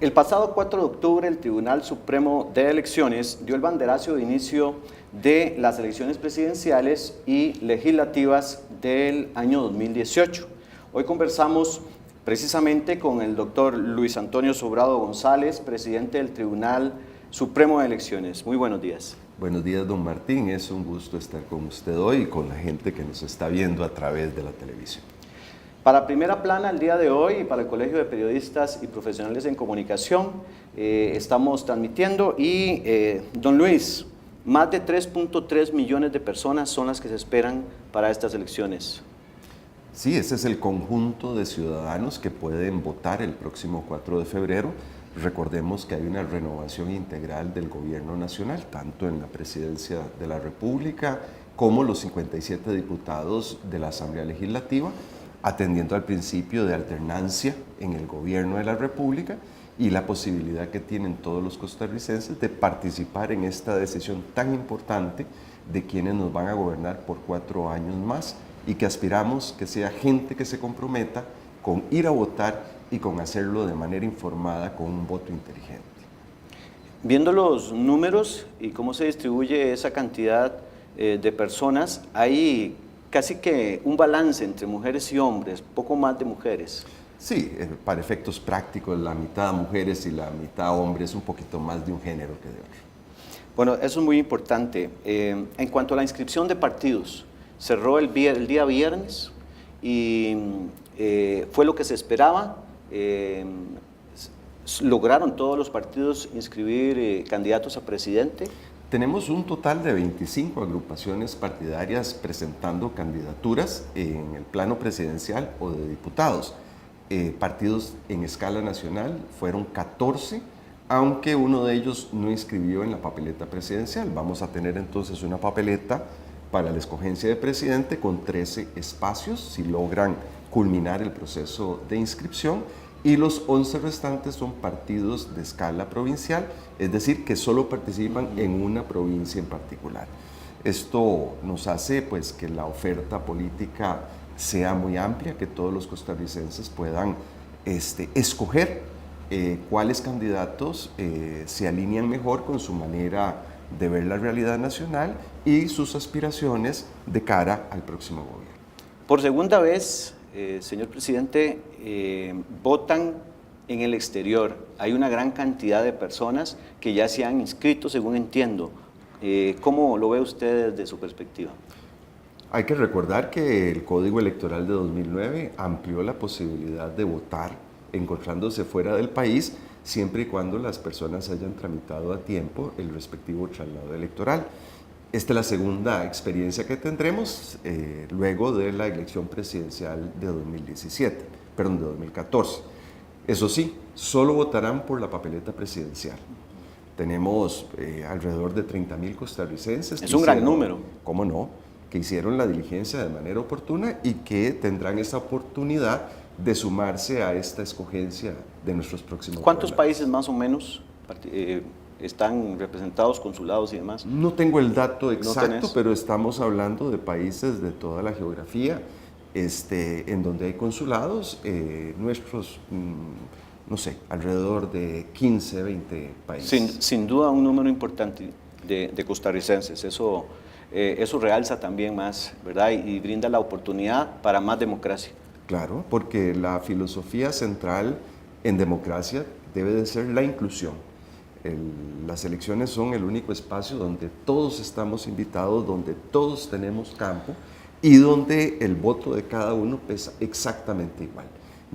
El pasado 4 de octubre, el Tribunal Supremo de Elecciones dio el banderazo de inicio de las elecciones presidenciales y legislativas del año 2018. Hoy conversamos precisamente con el doctor Luis Antonio Sobrado González, presidente del Tribunal Supremo de Elecciones. Muy buenos días. Buenos días, don Martín. Es un gusto estar con usted hoy y con la gente que nos está viendo a través de la televisión. Para Primera Plana, el día de hoy, y para el Colegio de Periodistas y Profesionales en Comunicación, estamos transmitiendo y, don Luis, más de 3.3 millones de personas son las que se esperan para estas elecciones. Sí, ese es el conjunto de ciudadanos que pueden votar el próximo 4 de febrero. Recordemos que hay una renovación integral del gobierno nacional, tanto en la presidencia de la República como los 57 diputados de la Asamblea Legislativa, atendiendo al principio de alternancia en el gobierno de la República y la posibilidad que tienen todos los costarricenses de participar en esta decisión tan importante de quienes nos van a gobernar por 4 años más, y que aspiramos que sea gente que se comprometa con ir a votar y con hacerlo de manera informada con un voto inteligente. Viendo los números y cómo se distribuye esa cantidad de personas, hay casi que un balance entre mujeres y hombres, poco más de mujeres. Sí, para efectos prácticos, la mitad mujeres y la mitad hombres, un poquito más de un género que de otro. Bueno, eso es muy importante. En cuanto a la inscripción de partidos, cerró el día viernes y fue lo que se esperaba. ¿Lograron todos los partidos inscribir candidatos a presidente? Tenemos un total de 25 agrupaciones partidarias presentando candidaturas en el plano presidencial o de diputados. Partidos en escala nacional fueron 14, aunque uno de ellos no inscribió en la papeleta presidencial. Vamos a tener entonces una papeleta para la escogencia de presidente con 13 espacios, si logran culminar el proceso de inscripción, y los 11 restantes son partidos de escala provincial, es decir, que solo participan en una provincia en particular. Esto nos hace pues que la oferta política sea muy amplia, que todos los costarricenses puedan escoger cuáles candidatos se alinean mejor con su manera de ver la realidad nacional y sus aspiraciones de cara al próximo gobierno. Por segunda vez, señor presidente, votan en el exterior. Hay una gran cantidad de personas que ya se han inscrito, según entiendo. ¿Cómo lo ve usted desde su perspectiva? Hay que recordar que el Código Electoral de 2009 amplió la posibilidad de votar encontrándose fuera del país, siempre y cuando las personas hayan tramitado a tiempo el respectivo traslado electoral. Esta es la segunda experiencia que tendremos luego de la elección presidencial de 2014. Eso sí, solo votarán por la papeleta presidencial. Tenemos alrededor de 30,000 costarricenses. Es un gran número. ¿Cómo no? Que hicieron la diligencia de manera oportuna y que tendrán esa oportunidad de sumarse a esta escogencia de nuestros próximos ¿Cuántos gobernantes. países más o menos están representados, consulados y demás? No tengo el dato exacto, ¿No pero estamos hablando de países de toda la geografía, en donde hay consulados, nuestros, no sé, alrededor de 15, 20 países. Sin duda un número importante de costarricenses, eso realza también más, ¿verdad? Y brinda la oportunidad para más democracia. Claro, porque la filosofía central en democracia debe de ser la inclusión. Las elecciones son el único espacio donde todos estamos invitados, donde todos tenemos campo y donde el voto de cada uno pesa exactamente igual,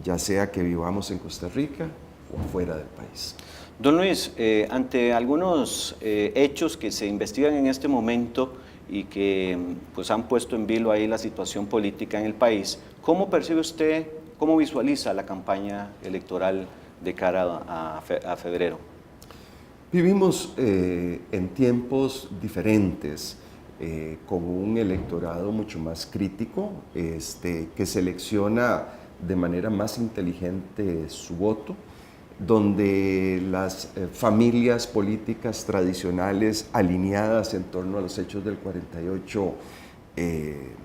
ya sea que vivamos en Costa Rica o fuera del país. Don Luis, ante algunos hechos que se investigan en este momento y que pues, han puesto en vilo ahí la situación política en el país, ¿cómo percibe usted, cómo visualiza la campaña electoral de cara a febrero? Vivimos en tiempos diferentes, con un electorado mucho más crítico, que selecciona de manera más inteligente su voto, donde las familias políticas tradicionales alineadas en torno a los hechos del 48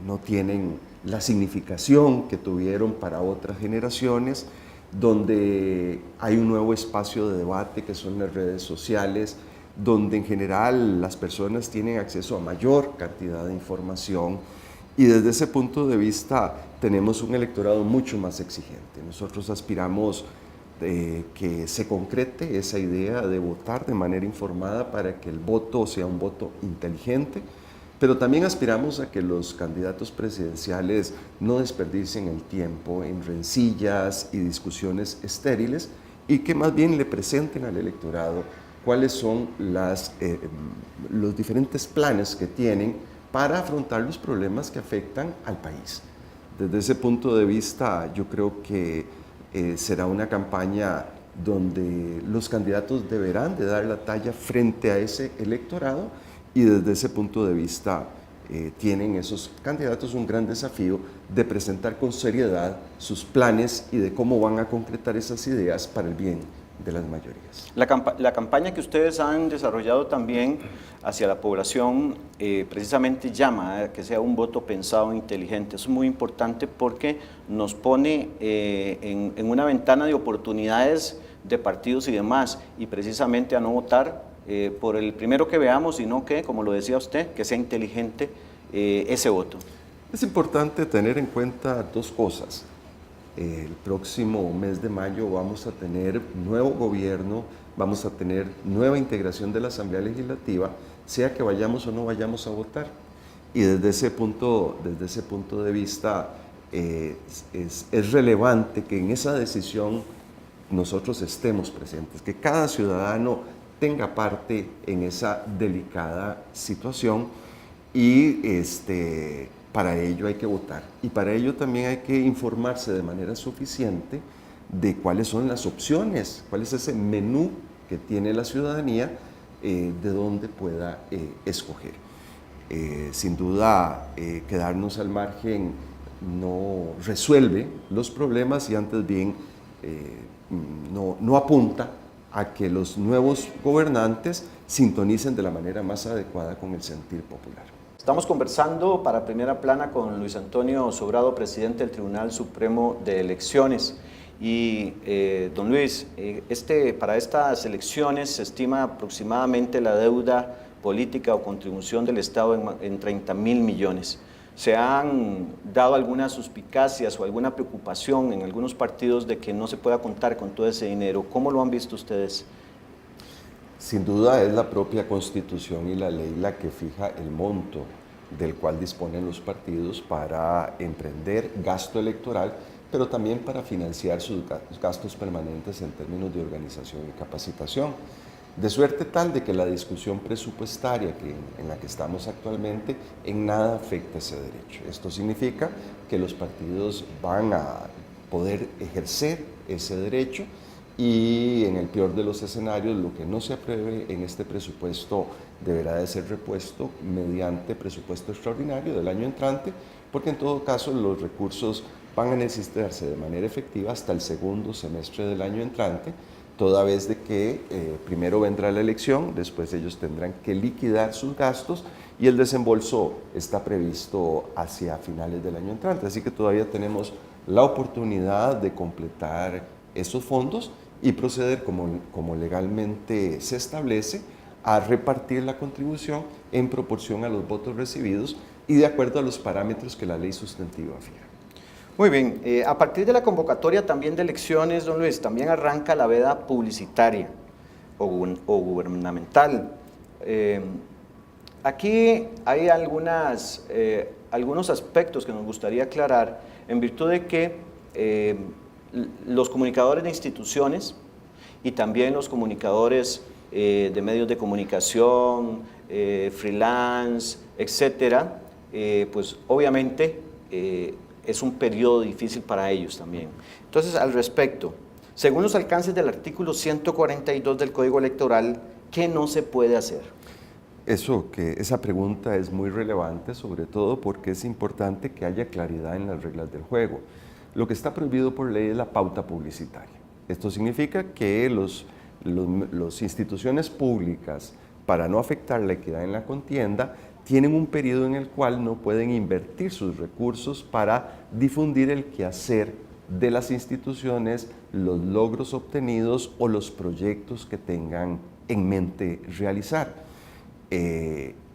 no tienen la significación que tuvieron para otras generaciones, donde hay un nuevo espacio de debate que son las redes sociales, donde en general las personas tienen acceso a mayor cantidad de información y desde ese punto de vista tenemos un electorado mucho más exigente. Nosotros aspiramos que se concrete esa idea de votar de manera informada para que el voto sea un voto inteligente, pero también aspiramos a que los candidatos presidenciales no desperdicien el tiempo en rencillas y discusiones estériles y que más bien le presenten al electorado cuáles son los diferentes planes que tienen para afrontar los problemas que afectan al país. Desde ese punto de vista, yo creo que será una campaña donde los candidatos deberán de dar la talla frente a ese electorado y desde ese punto de vista tienen esos candidatos un gran desafío de presentar con seriedad sus planes y de cómo van a concretar esas ideas para el bien de las mayorías. La campaña que ustedes han desarrollado también hacia la población precisamente llama a que sea un voto pensado e inteligente. Eso es muy importante porque nos pone en una ventana de oportunidades de partidos y demás, y precisamente a no votar por el primero que veamos, sino que, como lo decía usted, que sea inteligente ese voto. Es importante tener en cuenta dos cosas. El próximo mes de mayo vamos a tener nuevo gobierno, vamos a tener nueva integración de la Asamblea Legislativa, sea que vayamos o no vayamos a votar. Y desde ese punto de vista es relevante que en esa decisión nosotros estemos presentes, que cada ciudadano tenga parte en esa delicada situación y para ello hay que votar y para ello también hay que informarse de manera suficiente de cuáles son las opciones, cuál es ese menú que tiene la ciudadanía de dónde pueda escoger. Sin duda, quedarnos al margen no resuelve los problemas y antes bien no apunta a que los nuevos gobernantes sintonicen de la manera más adecuada con el sentir popular. Estamos conversando para Primera Plana con Luis Antonio Sobrado, presidente del Tribunal Supremo de Elecciones. Y don Luis, para estas elecciones se estima aproximadamente la deuda política o contribución del Estado en 30.000 millones. ¿Se han dado algunas suspicacias o alguna preocupación en algunos partidos de que no se pueda contar con todo ese dinero? ¿Cómo lo han visto ustedes? Sin duda es la propia Constitución y la ley la que fija el monto del cual disponen los partidos para emprender gasto electoral, pero también para financiar sus gastos permanentes en términos de organización y capacitación. De suerte tal de que la discusión presupuestaria en la que estamos actualmente en nada afecta ese derecho. Esto significa que los partidos van a poder ejercer ese derecho y en el peor de los escenarios lo que no se apruebe en este presupuesto deberá de ser repuesto mediante presupuesto extraordinario del año entrante, porque en todo caso los recursos van a necesitarse de manera efectiva hasta el segundo semestre del año entrante, toda vez de que primero vendrá la elección, después ellos tendrán que liquidar sus gastos y el desembolso está previsto hacia finales del año entrante. Así que todavía tenemos la oportunidad de completar esos fondos y proceder como legalmente se establece a repartir la contribución en proporción a los votos recibidos y de acuerdo a los parámetros que la ley sustantiva fija. Muy bien, a partir de la convocatoria también de elecciones, don Luis, también arranca la veda publicitaria o gubernamental. Aquí hay algunos aspectos que nos gustaría aclarar en virtud de que los comunicadores de instituciones y también los comunicadores de medios de comunicación, freelance, etcétera, pues obviamente es un periodo difícil para ellos también. Entonces, al respecto, según los alcances del artículo 142 del Código Electoral, ¿qué no se puede hacer? Esa pregunta es muy relevante, sobre todo porque es importante que haya claridad en las reglas del juego. Lo que está prohibido por ley es la pauta publicitaria. Esto significa que las instituciones públicas, para no afectar la equidad en la contienda, tienen un periodo en el cual no pueden invertir sus recursos para difundir el quehacer de las instituciones, los logros obtenidos o los proyectos que tengan en mente realizar.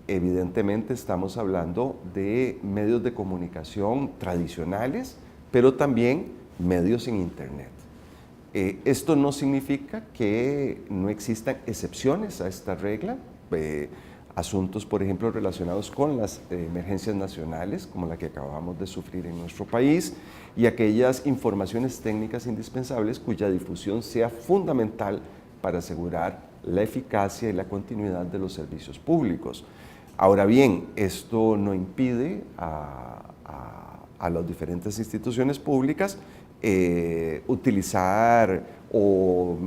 Evidentemente estamos hablando de medios de comunicación tradicionales, pero también medios en Internet. Esto no significa que no existan excepciones a esta regla. Asuntos, por ejemplo, relacionados con las emergencias nacionales, como la que acabamos de sufrir en nuestro país, y aquellas informaciones técnicas indispensables cuya difusión sea fundamental para asegurar la eficacia y la continuidad de los servicios públicos. Ahora bien, esto no impide a las diferentes instituciones públicas utilizar o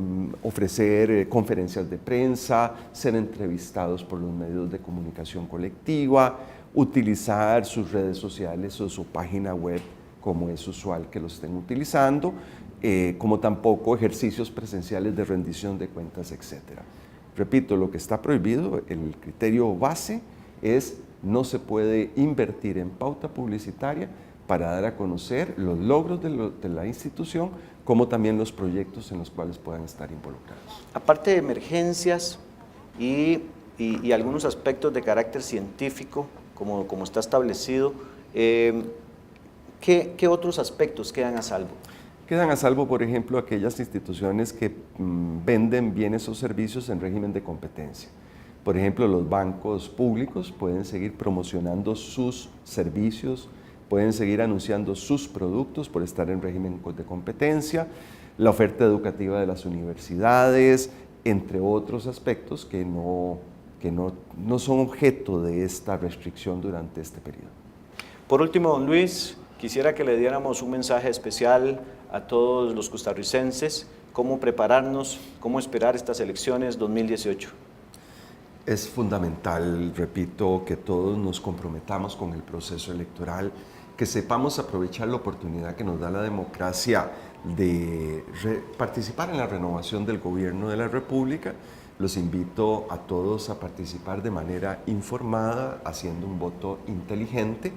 ofrecer conferencias de prensa, ser entrevistados por los medios de comunicación colectiva, utilizar sus redes sociales o su página web como es usual que lo estén utilizando, como tampoco ejercicios presenciales de rendición de cuentas, etc. Repito, lo que está prohibido, el criterio base es no se puede invertir en pauta publicitaria para dar a conocer los logros de la institución, como también los proyectos en los cuales puedan estar involucrados. Aparte de emergencias y algunos aspectos de carácter científico, como está establecido, ¿qué otros aspectos quedan a salvo? Quedan a salvo, por ejemplo, aquellas instituciones que venden bienes o servicios en régimen de competencia. Por ejemplo, los bancos públicos pueden seguir promocionando sus servicios, pueden seguir anunciando sus productos por estar en régimen de competencia, la oferta educativa de las universidades, entre otros aspectos que no son objeto de esta restricción durante este periodo. Por último, don Luis, quisiera que le diéramos un mensaje especial a todos los costarricenses, cómo prepararnos, cómo esperar estas elecciones 2018. Es fundamental, repito, que todos nos comprometamos con el proceso electoral, que sepamos aprovechar la oportunidad que nos da la democracia de participar en la renovación del gobierno de la República. Los invito a todos a participar de manera informada, haciendo un voto inteligente,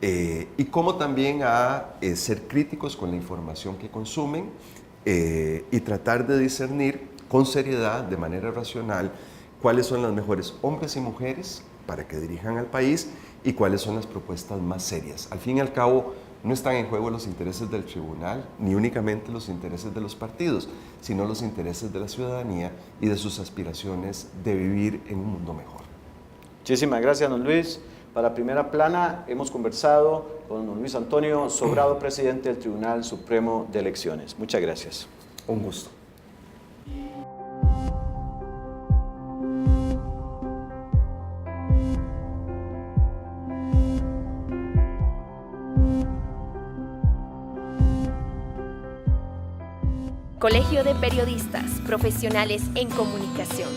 y como también a ser críticos con la información que consumen y tratar de discernir con seriedad, de manera racional, cuáles son los mejores hombres y mujeres para que dirijan al país y cuáles son las propuestas más serias. Al fin y al cabo, no están en juego los intereses del tribunal, ni únicamente los intereses de los partidos, sino los intereses de la ciudadanía y de sus aspiraciones de vivir en un mundo mejor. Muchísimas gracias, don Luis. Para Primera Plana hemos conversado con don Luis Antonio Sobrado, presidente del Tribunal Supremo de Elecciones. Muchas gracias. Un gusto. Colegio de Periodistas Profesionales en Comunicación.